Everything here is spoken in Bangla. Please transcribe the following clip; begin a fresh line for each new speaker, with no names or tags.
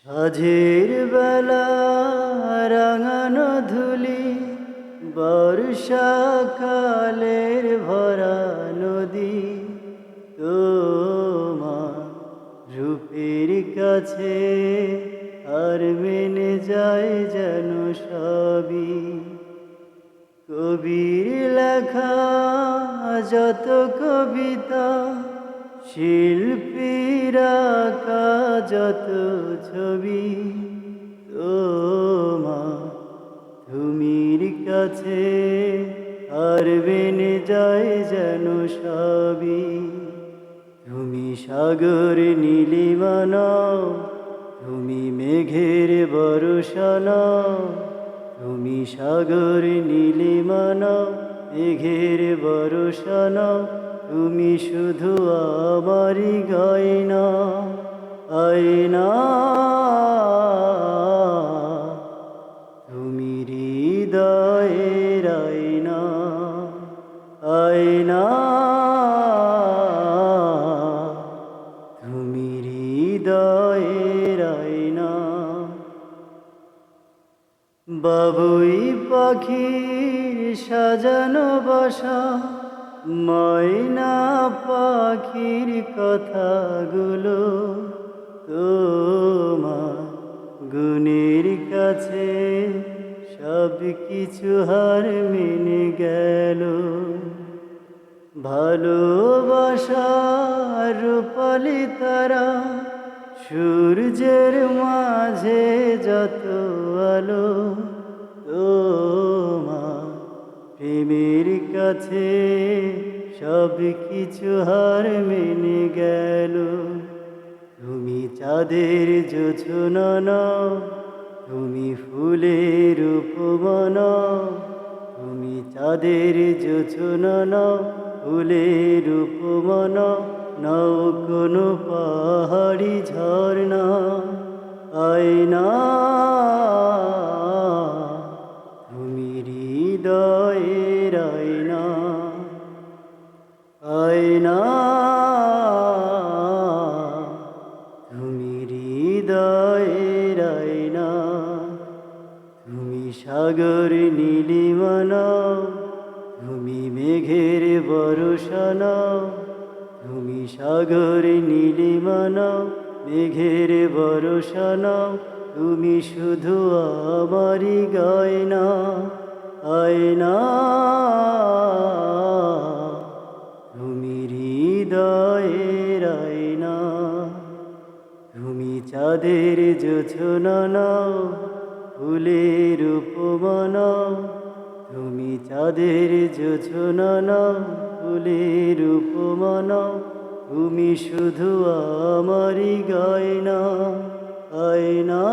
আজের বেলা রাঙানো ধুলি, বর্ষাকালের ভরা নদী, তোমার রূপের কাছে আর মেনে যায় যেন সবই। কবির লেখা যত কবিতা, শিল্পীর আঁকা যত ছবি, তোমার তুমির কাছে আর বেনে যায় যেন সবই। তুমি সাগর নীলিমা নাও, তুমি মেঘের বর্ষা নাও, তুমি সাগর নীলিমা নাও, মেঘের বর্ষা নাও, তুমি শুধু আমারই গয়না আয়না। তুমি হৃদয়ের আয়না আয়না, তুমি হৃদয়ের আয়না। বাবুই পাখির সাজানো বাসা, ময়না পাখির কথাগুলো তোমার গুণের কাছে সব কিছু হার মেনে গেল। ভালোবাসার রূপালি তারা, সূর্যের মাঝে যত আলো, তোমার প্রেমের কাছে সব কিছু হার মেনে গেল। তুমি চাঁদের জোছনা নাও, তুমি ফুলের উপমা নাও, তুমি চাঁদের জোছনা নাও, ফুলের উপমা নাও, নাও কোনো পাহাড়ি ঝর্ণা আয়না। তুমি হৃদয়ের আয়না আয়না, তুমি হৃদয়ের আয়না। তুমি সাগর নীলিমা নাও, তুমি মেঘের বর্ষা নাও, তুমি সাগর নীলিমা নাও, মেঘের বর্ষা নাও, তুমি শুধু আমারই গয়না আয়না। তুমি হৃদয়ের আয়না, তুমি চাঁদের জোছনা নাও, ফুলের উপমা নাও, তুমি চাঁদের জোছনা নাও, ফুলের উপমা নাও, তুমি শুধু আমারই গয়না আয়না।